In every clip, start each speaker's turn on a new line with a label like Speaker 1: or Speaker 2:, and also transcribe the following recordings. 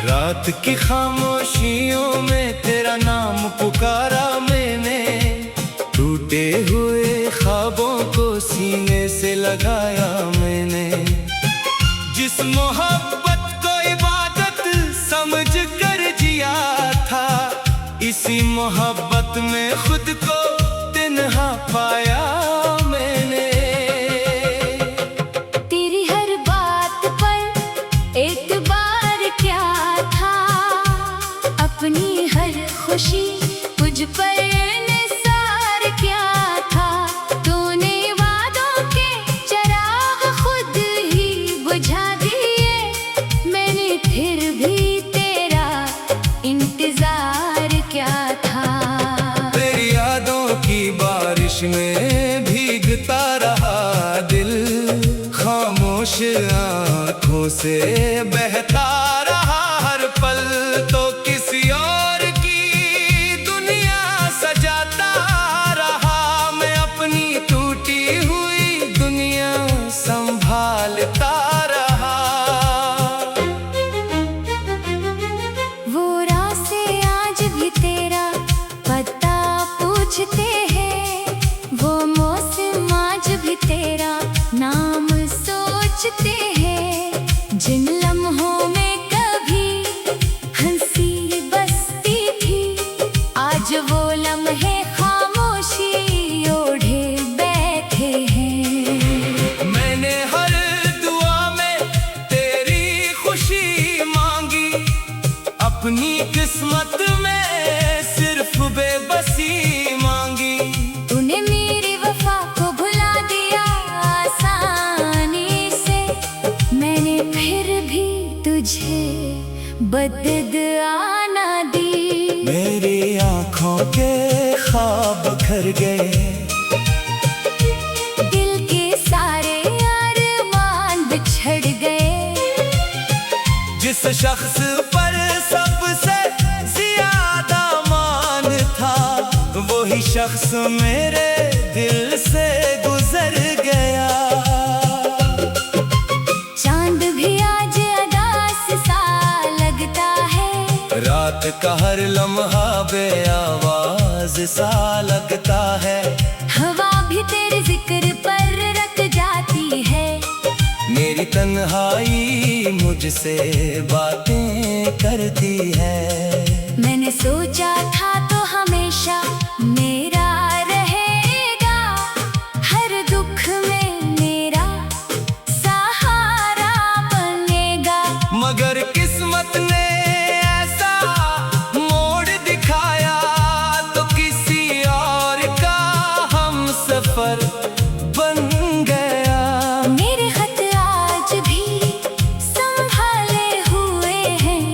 Speaker 1: रात की खामोशियों में तेरा नाम पुकारा मैंने, टूटे हुए ख्वाबों को सीने से लगाया मैंने। जिस मोहब्बत को इबादत समझ कर जिया था, इसी मोहब्बत में खुद को तन्हा पाया मैंने।
Speaker 2: तेरी हर बात पर एतबार क्या था, अपनी हर खुशी मुझ पर निसार क्या था। तूने वादों के चिराग खुद ही बुझा दिए, मैंने फिर भी तेरा इंतजार क्या था।
Speaker 1: तेरी यादों की बारिश में भीगता रहा दिल, खामोश आँखों से बहता रहा हर पल। तो किसी और की दुनिया सजाता रहा, मैं अपनी टूटी हुई दुनिया संभालता रहा।
Speaker 2: वो रास्ते आज भी तेरा पता पूछते हैं, वो मौसम आज भी तेरा नाम सोचते हैं। जिन लम्हों में कभी हंसी बसती थी, आज वो लम्हे खामोशी ओढ़े बैठे हैं।
Speaker 1: मैंने हर दुआ में तेरी खुशी मांगी, अपनी किस्मत में सिर्फ बेबसी मांगी।
Speaker 2: तूने मेरी वफा को भुला दिया आसानी से, मैंने फिर भी तुझे बददुआ ना दी।
Speaker 1: मेरी आँखों के ख्वाब घर गए,
Speaker 2: दिल के सारे अरमान बिछड़ गए।
Speaker 1: जिस शख्स पर सबसे ज्यादा मान था, वही शख्स मेरे दिल से गुजर गया।
Speaker 2: चांद भी आज अदास सा लगता है,
Speaker 1: रात का हर लम्हा बेआवाज सा लगता है।
Speaker 2: हवा भी तेरे जिक्र पर रट जाती है।
Speaker 1: मेरी तन्हाई मुझसे बातें करती है।
Speaker 2: मैंने सोचा था तो हमेशा मेरा रहेगा, हर दुख में मेरा सहारा बनेगा।
Speaker 1: मगर किस्मत ने ऐसा मोड़ दिखाया, तो किसी और का हम सफर बन गया।
Speaker 2: मेरे खत आज भी संभाले हुए हैं,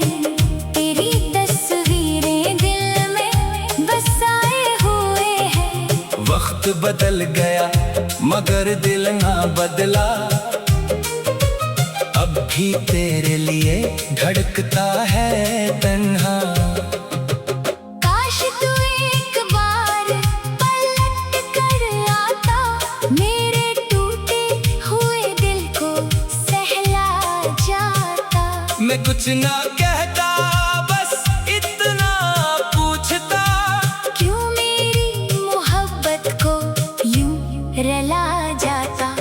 Speaker 2: तेरी तस्वीरें दिल में बसाए हुए हैं।
Speaker 1: वक्त बदल गया मगर दिल ना बदला, अब भी तेरे लिए धड़कता है तन्हा।
Speaker 2: काश तू एक बार पलट कर आता, मेरे टूटे हुए दिल को सहला जाता।
Speaker 1: मैं कुछ ना कहता, बस इतना पूछता,
Speaker 2: क्यों मेरी मोहब्बत को यूं रला जाता।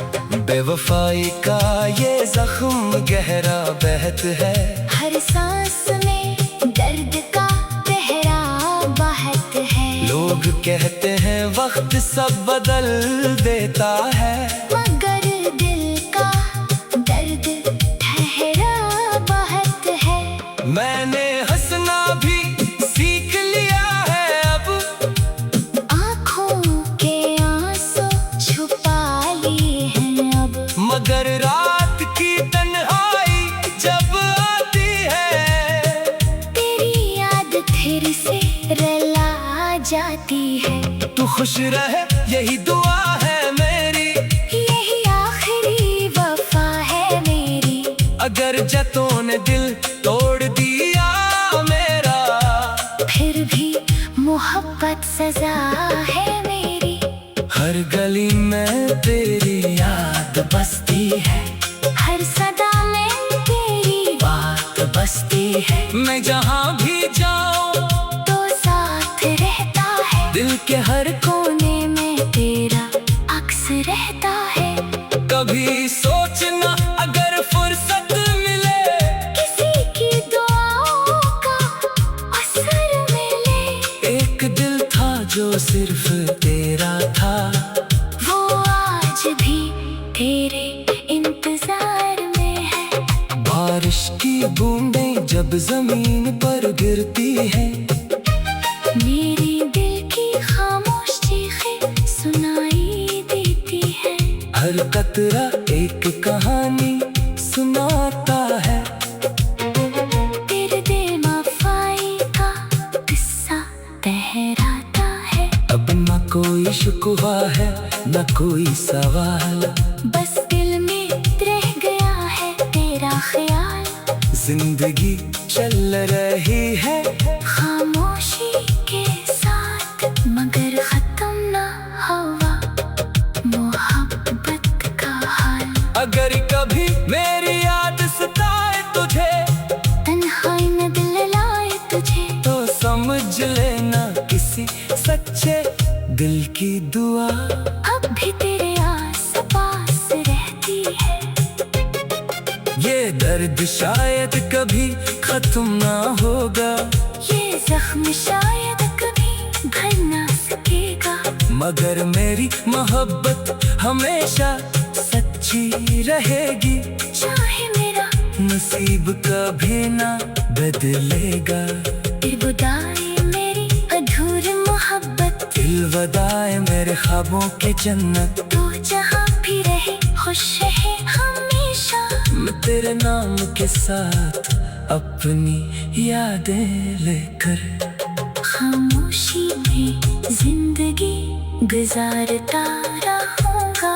Speaker 1: बेवफाई का ये जख्म गहरा बहत है,
Speaker 2: हर सांस में दर्द का गहरा बहत है।
Speaker 1: लोग कहते हैं वक्त सब बदल देता है,
Speaker 2: मगर दिल का दर्द ठहरा बहत है।
Speaker 1: मैंने हंसना भी सीख लिया है अब,
Speaker 2: आँखों के आंसू छुपा लिए हैं अब।
Speaker 1: मगर रात की तन्हाई जब आती है,
Speaker 2: तेरी याद फिर से रला जाती है।
Speaker 1: तू खुश रहे यही दुआ है मेरी,
Speaker 2: यही आखिरी वफा है मेरी।
Speaker 1: अगर जतों ने दिल तोड़ दिया मेरा,
Speaker 2: फिर भी मोहब्बत सजा है मेरी।
Speaker 1: हर गली में तेरी याद बसती है,
Speaker 2: हर सदा में तेरी
Speaker 1: बात बसती
Speaker 2: है।
Speaker 1: मैं जहाँ भी जाऊँ
Speaker 2: तो साथ रहता है।
Speaker 1: दिल के हर
Speaker 2: कोने में तेरा अक्स रहता है।
Speaker 1: कभी सोचना अगर फुर्सत मिले,
Speaker 2: किसी की दुआओं का असर मिले।
Speaker 1: एक दिल था जो सिर्फ तेरा था,
Speaker 2: वो आज भी तेरे इंतजार में है।
Speaker 1: बारिश की बूंदें जब जमीन पर गिरती है,
Speaker 2: मेरे दिल की खामोश चीखें सुनाई देती है।
Speaker 1: हर कतरा एक कहानी सुनाता है।
Speaker 2: तेरे दिल वफाई का किस्सा तहराता है।
Speaker 1: अब न कोई शिकवा है न कोई सवाल,
Speaker 2: बस दिल में रह गया है तेरा ख्याल।
Speaker 1: जिंदगी चल रही है
Speaker 2: खामोशी के साथ, मगर खत्म ना हुआ मोहब्बत का हाल।
Speaker 1: अगर कभी मेरी याद सताए तुझे,
Speaker 2: तन्हाई में दिल लाए तुझे,
Speaker 1: तो समझ लेना किसी सच्चे दिल की दुआ
Speaker 2: अब भी तेरे आस पास रहती है।
Speaker 1: ये दर्द शायद कभी खत्म ना होगा,
Speaker 2: ये जख्म शायद कभी भर ना सकेगा,
Speaker 1: मगर मेरी मोहब्बत हमेशा सच्ची रहेगी।
Speaker 2: चाहे मेरा
Speaker 1: नसीब कभी ना बदलेगा।
Speaker 2: विदाई मेरी अधूरी मोहब्बत,
Speaker 1: दिलवदाए मेरे ख्वाबों के जन्नत।
Speaker 2: तू जहाँ भी रहे खुश रहे हमेशा।
Speaker 1: मैं तेरे नाम के साथ अपनी यादें लेकर
Speaker 2: खामोशी में जिंदगी गुजारता रहूंगा।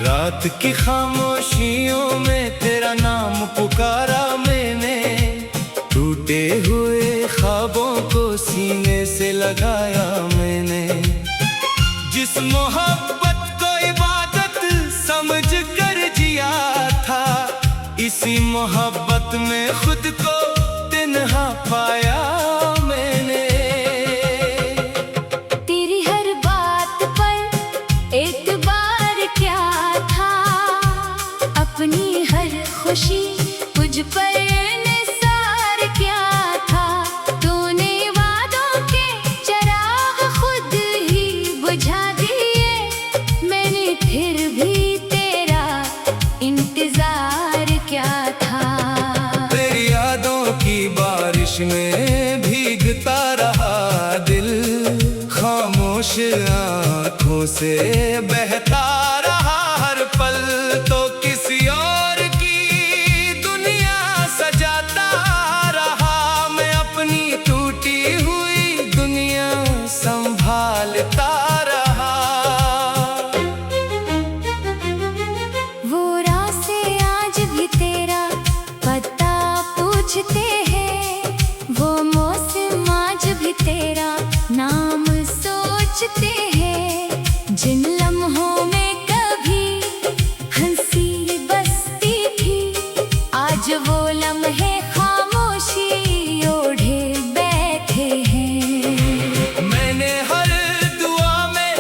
Speaker 1: रात की खामोशियों में तेरा नाम पुकारा मैंने, टूटे हुए ख्वाबों को सीने से लगाया मैंने। जिस मोहब्बत को इबादत समझ कर जिया था, इसी मोहब्बत में खुद को तन्हा पाया मैंने।
Speaker 2: तेरी हर बात पर एतबार क्या था, अपनी हर खुशी तुझ पर निसार क्या था। तूने वादों के चिराग खुद ही बुझा दिए, मैंने फिर भी तेरा इंतजार क्या था।
Speaker 1: तेरी यादों की बारिश में भीगता रहा दिल, खामोश आँखों से बहता रहा हर पल। तो किसी और की दुनिया सजाता रहा, मैं अपनी टूटी हुई दुनिया संभालता रहा।
Speaker 2: वो रास्ते आज भी तेरा पता पूछते हैं, वो मौसम आज भी तेरा नाम सोचते हैं। जिन लम्हों में कभी हंसी बसती थी, आज वो लम्हे खामोशी ओढ़े बैठे हैं।
Speaker 1: मैंने हर दुआ में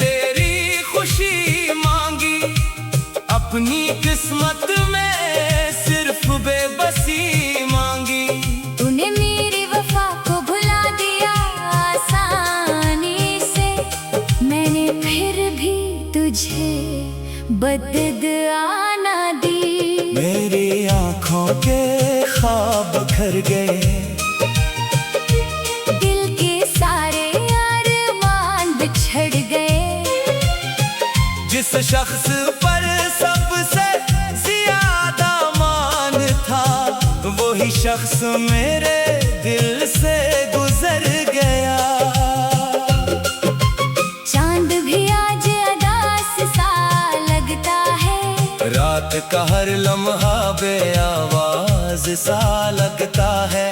Speaker 1: तेरी खुशी मांगी, अपनी किस्मत में सिर्फ बेबसी मांगी।
Speaker 2: तूने मेरी वफा को भुला दिया आसानी से, मैंने फिर भी तुझे बददुआ ना दी।
Speaker 1: मेरी आँखों के ख्वाब घर गए,
Speaker 2: दिल के सारे अरमान बिछड़ गए।
Speaker 1: जिस शख्स पर सबसे शख्स मेरे दिल से गुजर गया।
Speaker 2: चांद भी आज अदास सा लगता है,
Speaker 1: रात का हर लम्हा बेआवाज सा लगता है।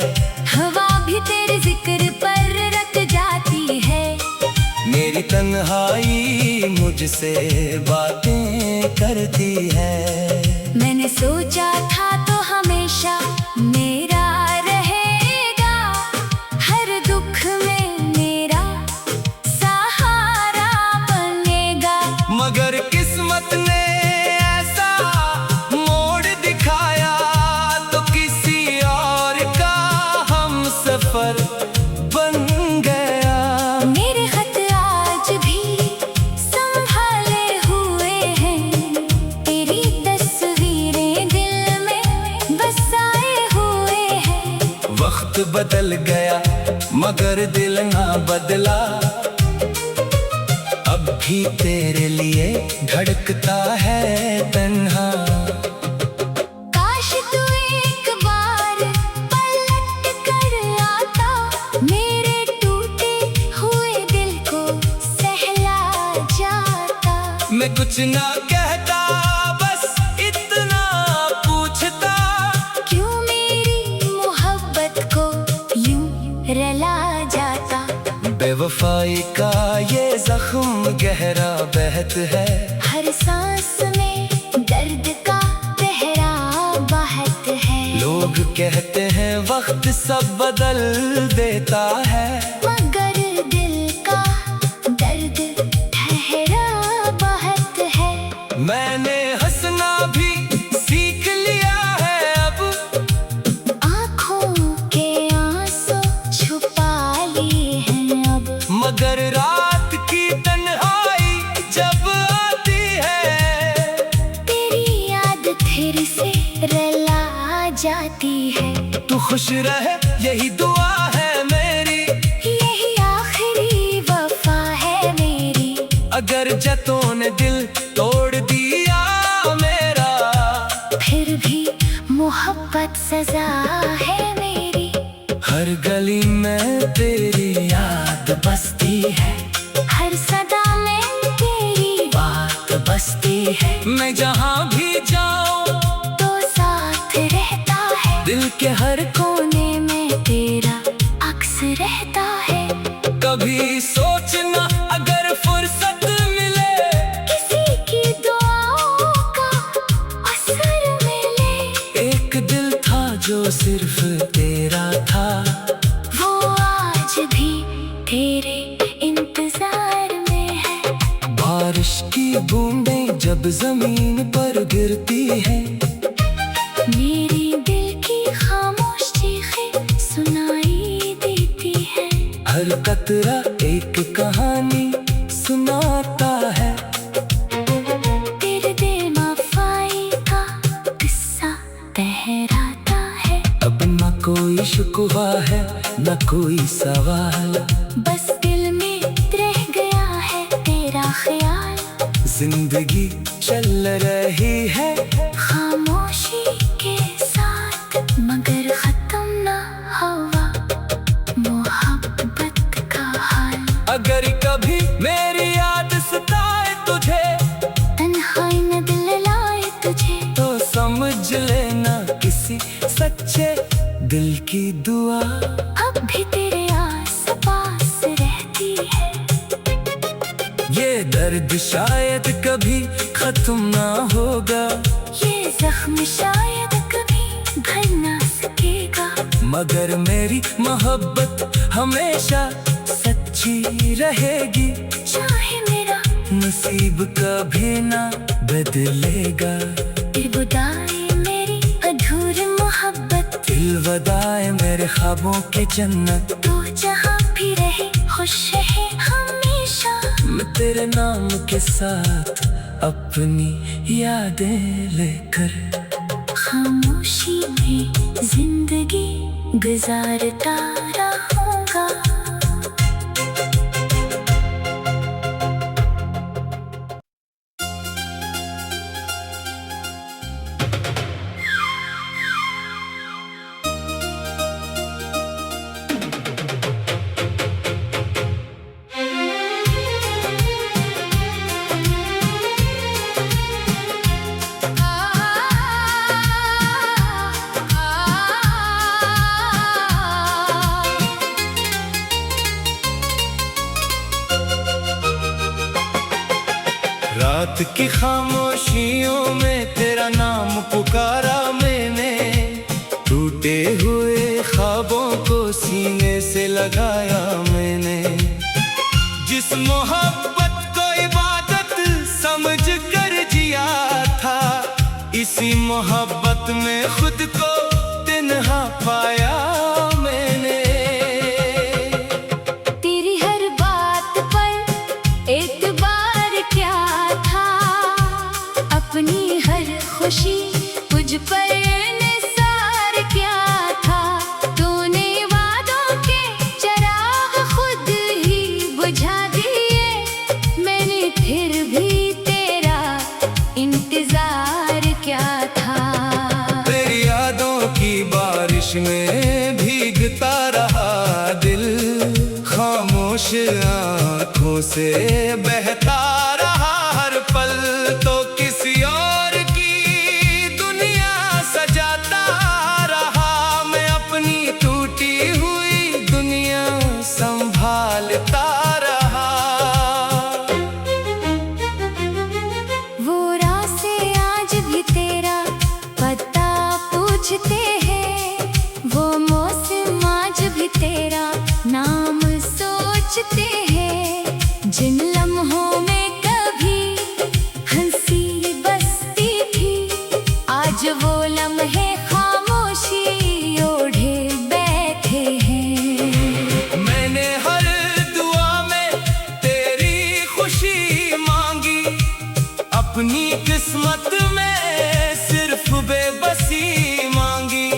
Speaker 2: हवा भी तेरे जिक्र पर रट जाती है।
Speaker 1: मेरी तन्हाई मुझसे बातें करती है।
Speaker 2: मैंने सोचा था तो हमेशा मेरा रहेगा, हर दुख में मेरा सहारा बनेगा।
Speaker 1: मगर किस्मत ने ऐसा मोड़ दिखाया तो किसी और का हम सफर बन गया।
Speaker 2: मेरे खत आज भी संभाले हुए हैं, तेरी तस्वीरें दिल में बसाए हुए हैं।
Speaker 1: वक्त बदल गया मगर दिल ना बदला, अब भी तेरे लिए धड़कता है तन्हा।
Speaker 2: काश तू एक बार पलट कर आता, मेरे टूटे हुए दिल को सहला जाता।
Speaker 1: मैं कुछ ना कहता बस इतना पूछता,
Speaker 2: क्यों मेरी मोहब्बत को यूं रला जाता।
Speaker 1: बेवफाई का ये जख्म गहरा बहत है,
Speaker 2: हर सांस में दर्द का गहरा बहत है।
Speaker 1: लोग कहते हैं वक्त सब बदल देता है,
Speaker 2: मगर दिल का दर्द ठहरा बहत है।
Speaker 1: मैंने हंसना भी सीख लिया है अब,
Speaker 2: आँखों के आंसू छुपा लिए हैं अब।
Speaker 1: मगर रात की तन्हाई जब आती है,
Speaker 2: तेरी याद फिर से रला जाती है।
Speaker 1: तू खुश रहे यही दुआ है मेरी,
Speaker 2: यही आखिरी वफा है मेरी।
Speaker 1: अगर जतों ने दिल तोड़ दिया मेरा,
Speaker 2: फिर भी मोहब्बत सजा है मेरी।
Speaker 1: हर गली में तेरी याद बसती है,
Speaker 2: हर सदा में तेरी
Speaker 1: बात बसती है। मैं जहाँ भी जाऊँ
Speaker 2: तो साथ रहता है,
Speaker 1: दिल के हर
Speaker 2: कोने में तेरा अक्स रहता है।
Speaker 1: कभी सोचना अगर फुर्सत मिले,
Speaker 2: किसी की दुआओं का असर मिले।
Speaker 1: एक दिल था जो सिर्फ तेरा था,
Speaker 2: वो आज भी तेरे इंतजार में है।
Speaker 1: बारिश की बूंदें जब जमीन पर गिरती है,
Speaker 2: मेरी दिल की खामोश चीखें सुनाई देती है।
Speaker 1: हर कतरा एक कहानी सुनाता है,
Speaker 2: तेरे बेवफाई का किस्सा तहराता है।
Speaker 1: अब न कोई शिकवा है न कोई सवाल,
Speaker 2: बस दिल में रह गया है तेरा ख्याल।
Speaker 1: जिंदगी चल रही है
Speaker 2: खामोशी के साथ, मगर खत्म ना हुआ मोहब्बत का हाल।
Speaker 1: अगर कभी मेरी याद सताए तुझे,
Speaker 2: तन्हाई में दिल लाए तुझे,
Speaker 1: तो समझ लेना किसी सच्चे दिल की दुआ
Speaker 2: अब भी तेरे आस पास रहती है।
Speaker 1: ये दर्द शायद कभी खत्म ना होगा,
Speaker 2: ये जख्म शायद कभी भर ना सकेगा,
Speaker 1: मगर मेरी मोहब्बत हमेशा सच्ची रहेगी।
Speaker 2: चाहे मेरा
Speaker 1: नसीब कभी ना बदलेगा,
Speaker 2: विदाई मेरी अधूरी मोहब्बत।
Speaker 1: दिलवदाए मेरे ख्वाबों के जन्नत,
Speaker 2: तू जहाँ भी रहे खुश रहे हमेशा।
Speaker 1: मैं तेरे नाम के साथ अपनी यादें लेकर
Speaker 2: खामोशी में जिंदगी गुजारता रहूंगा।
Speaker 1: की खामोशियों में तेरा नाम पुकारा मैंने, टूटे हुए ख्वाबों को सीने से लगाया मैंने। जिस मोहब्बत को इबादत समझ कर जिया था, इसी मोहब्बत में खुद को तन्हा पाया मैंने।
Speaker 2: तेरी हर बात पर एतबार क्या था, अपनी हर खुशी मुझ पर निसार क्या था। तूने वादों के चिराग खुद ही बुझा दिए, मैंने फिर भी तेरा इंतजार क्या था।
Speaker 1: तेरी यादों की बारिश में भीगता रहा दिल, खामोश आँखों से बहता रहा हर पल। तो किसी और की दुनिया सजाता रहा, मैं अपनी टूटी हुई दुनिया संभालता रहा।
Speaker 2: वो रास्ते आज भी तेरा पता पूछते हैं, वो मौसम आज भी तेरा नाम सोचते हैं। जिन लम्हों में कभी हंसी बसती थी, आज वो लम्हे खामोशी ओढ़े बैठे हैं।
Speaker 1: मैंने हर दुआ में तेरी खुशी मांगी, अपनी किस्मत में सिर्फ बेबसी मांगी।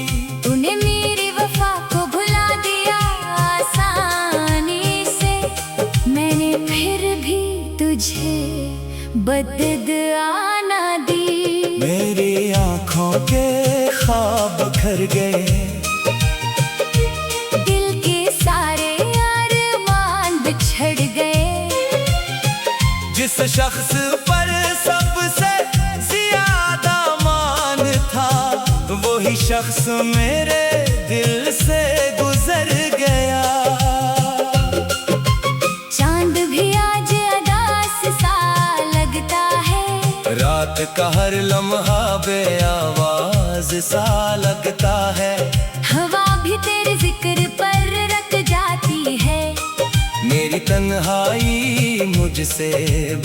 Speaker 2: तूने मेरी वफा को भुला दिया आसानी से, मैंने फिर भी तुझे बददुआ ना दी।
Speaker 1: मेरी आँखों के ख्वाब घर गए,
Speaker 2: दिल के सारे अरमान बिछड़ गए।
Speaker 1: जिस शख्स पर सबसे ज्यादा मान था, वही शख्स मेरे दिल से गुजर गया।
Speaker 2: चांद भी आज अदास सा लगता है,
Speaker 1: रात का हर लम्हा बेआवाज सा लगता है।
Speaker 2: हवा भी तेरे जिक्र पर रट जाती है।
Speaker 1: मेरी तन्हाई मुझसे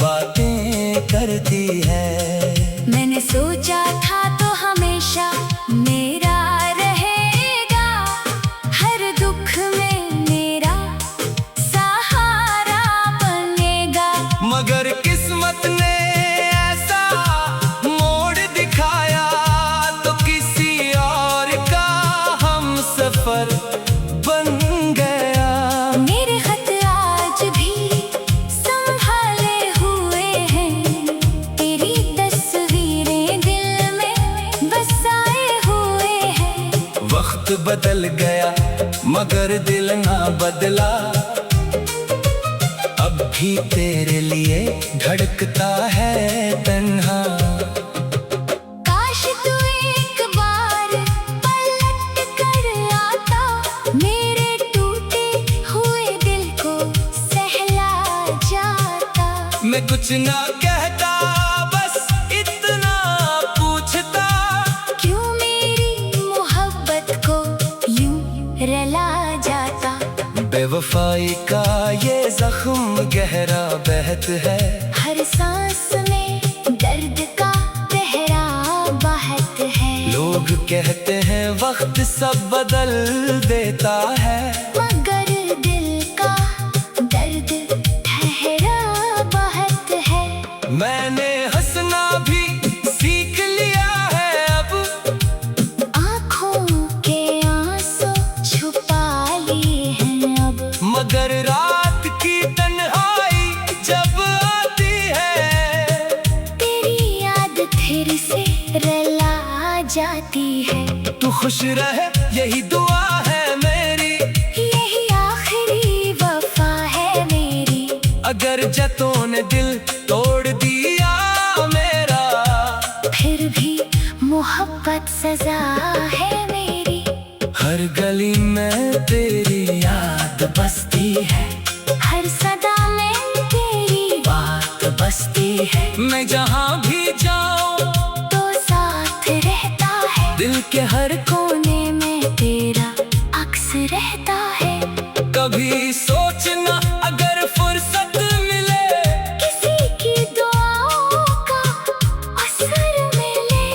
Speaker 1: बातें करती है।
Speaker 2: मैंने सोचा था तो हमेशा मेरा रहेगा, हर दुख में मेरा सहारा बनेगा।
Speaker 1: मगर किस्मत ने ऐसा मोड़ दिखाया, तो किसी और का हम सफर बन गया।
Speaker 2: मेरे खत आज भी संभाले हुए हैं, तेरी तस्वीरें दिल में बसाए हुए हैं।
Speaker 1: वक्त बदल गया मगर दिल ना बदला, अब भी तेरे लिए धड़कता है तन्हा।
Speaker 2: काश तू एक बार पलट कर आता, मेरे टूटे हुए दिल को सहला जाता।
Speaker 1: मैं कुछ ना कहता, बस इतना पूछता,
Speaker 2: क्यों मेरी मोहब्बत को यूं रला जाता।
Speaker 1: बेवफाई का ये जख्म गहरा बहत है,
Speaker 2: हर सांस में दर्द का गहरा बहत है।
Speaker 1: लोग कहते हैं वक्त सब बदल देता है,
Speaker 2: मगर दिल का दर्द ठहरा बहत है।
Speaker 1: मैंने हंसना भी सीख लिया है अब,
Speaker 2: आँखों के आंसू छुपा लिए हैं अब।
Speaker 1: मगर रात की तन्हाई जब आती है,
Speaker 2: तेरी याद फिर से रला जाती है।
Speaker 1: तू खुश रहे यही दुआ है मेरी,
Speaker 2: यही आखिरी वफा है मेरी।
Speaker 1: अगर जतों ने दिल तोड़ दिया मेरा,
Speaker 2: फिर भी मोहब्बत सजा है मेरी।
Speaker 1: हर गली में तेरी याद बसती है,
Speaker 2: हर सदा में तेरी
Speaker 1: बात बसती है। मैं जहाँ दिल के हर
Speaker 2: कोने में तेरा अक्स रहता है।
Speaker 1: कभी सोचना अगर फुर्सत मिले,
Speaker 2: किसी की दुआओं का असर मिले।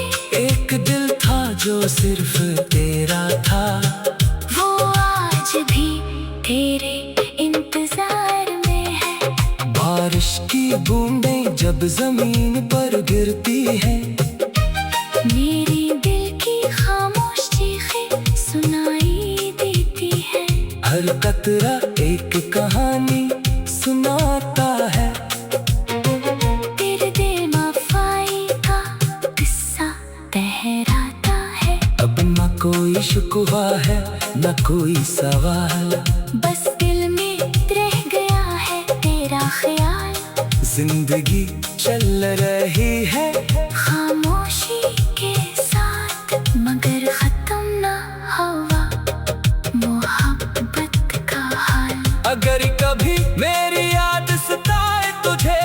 Speaker 1: एक दिल था जो सिर्फ तेरा था,
Speaker 2: वो आज भी तेरे इंतजार में है।
Speaker 1: बारिश की बूंदें जब जमीन पर गिरती हैं,
Speaker 2: मेरे दिल की खामोश चीखें सुनाई देती है।
Speaker 1: हर कतरा एक कहानी सुनाता है।
Speaker 2: तेरे दिल वफाई का किस्सा तहराता है।
Speaker 1: अब न कोई शिकवा है न कोई सवाल,
Speaker 2: बस दिल में रह गया है तेरा ख्याल।
Speaker 1: जिंदगी चल रही है
Speaker 2: खामोशी के साथ, मगर खत्म ना हुआ मोहब्बत का हाल।
Speaker 1: अगर कभी मेरी याद सताए तुझे,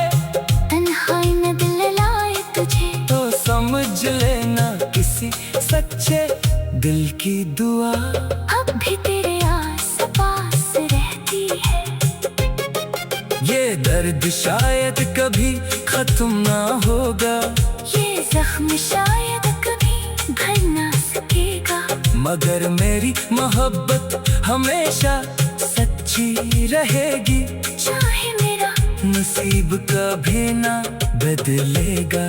Speaker 2: तन्हाई में दिल लाए तुझे,
Speaker 1: तो समझ लेना किसी सच्चे दिल की दुआ
Speaker 2: अब भी तेरे आस पास रहती है।
Speaker 1: ये दर्द शायद कभी खत्म ना होगा,
Speaker 2: ये जख्म शायद कभी भर ना सकेगा,
Speaker 1: मगर मेरी मोहब्बत हमेशा सच्ची रहेगी।
Speaker 2: चाहे मेरा
Speaker 1: नसीब कभी ना बदलेगा।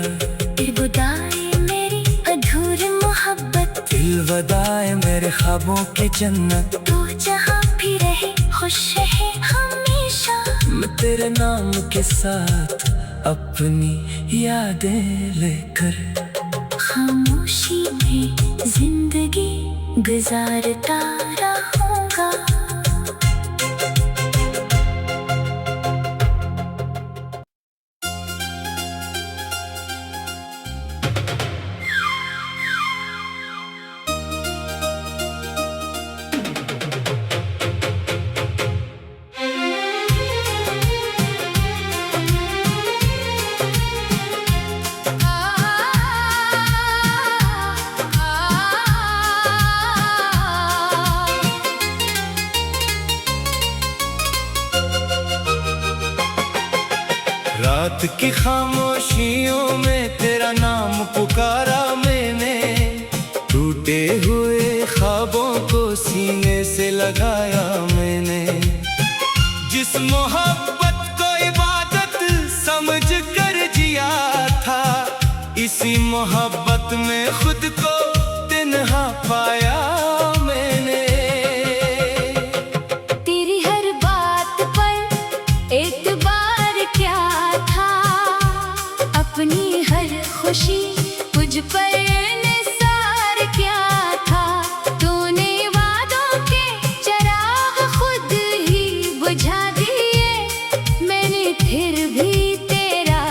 Speaker 2: विदाई मेरी अधूरी मोहब्बत,
Speaker 1: दिलवदाए मेरे ख्वाबों के जन्नत।
Speaker 2: तू जहाँ भी रहे खुश रहे हमेशा।
Speaker 1: मैं तेरे नाम के साथ अपनी यादें लेकर
Speaker 2: खामोशी में जिंदगी गुजारता रहूंगा।
Speaker 1: रात की खामोशियों में तेरा नाम पुकारा मैंने, टूटे हुए ख्वाबों को सीने से लगाया मैंने। जिस मोहब्बत को इबादत समझ कर जिया था, इसी मोहब्बत में खुद को तन्हा पाया मैंने।
Speaker 2: तेरी हर बात पर एतबार क्या था, अपनी हर खुशी मुझ पर निसार क्या था। तूने वादों के चिराग खुद ही बुझा दिए, मैंने फिर भी तेरा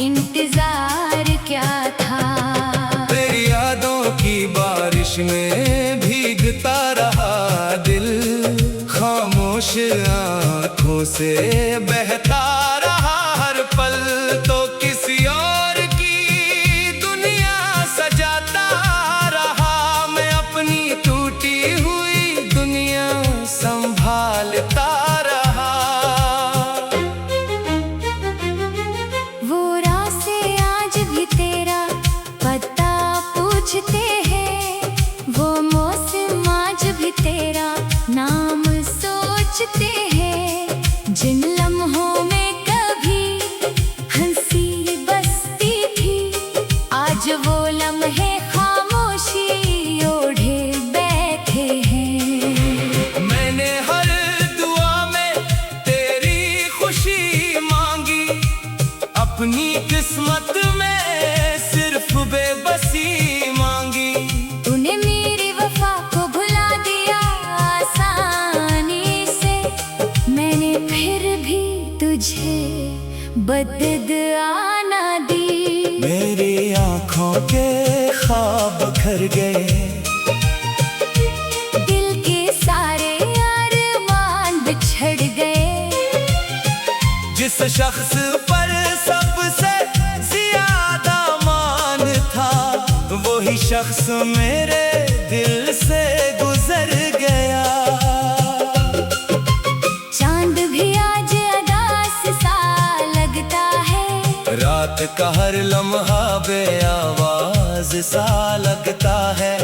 Speaker 2: इंतजार क्या था।
Speaker 1: तेरी यादों की बारिश में भीगता रहा दिल, खामोश आँखों से बहता रहा हर पल। तो किसी और की दुनिया सजाता रहा, मैं अपनी टूटी हुई दुनिया संभालता रहा।
Speaker 2: वो रास्ते आज भी तेरा पता पूछते हैं, वो मौसम आज भी तेरा नाम सोचते हैं। जिन लम्हों में कभी हंसी बसती थी, आज वो लम्हे खामोशी ओढ़े बैठे हैं।
Speaker 1: मैंने हर दुआ में तेरी खुशी मांगी, अपनी किस्मत में सिर्फ बेबसी मांगी।
Speaker 2: तूने मेरी वफा को भुला दिया आसानी से, मैंने फिर भी तुझे बददुआ ना दी।
Speaker 1: मेरी आँखों के ख्वाब घर गए,
Speaker 2: दिल के सारे अरमान बिछड़ गए।
Speaker 1: जिस शख्स पर सबसे ज्यादा मान था, वही शख्स मेरे दिल से गुजर गया।
Speaker 2: चांद भी आज अदास सा लगता है,
Speaker 1: रात का हर लम्हा बेआवाज सा लगता है।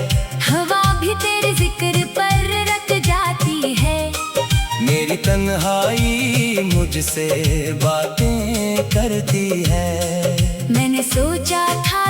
Speaker 2: हवा भी तेरे जिक्र पर रट जाती है।
Speaker 1: मेरी तन्हाई मुझसे बातें करती है।
Speaker 2: मैंने सोचा था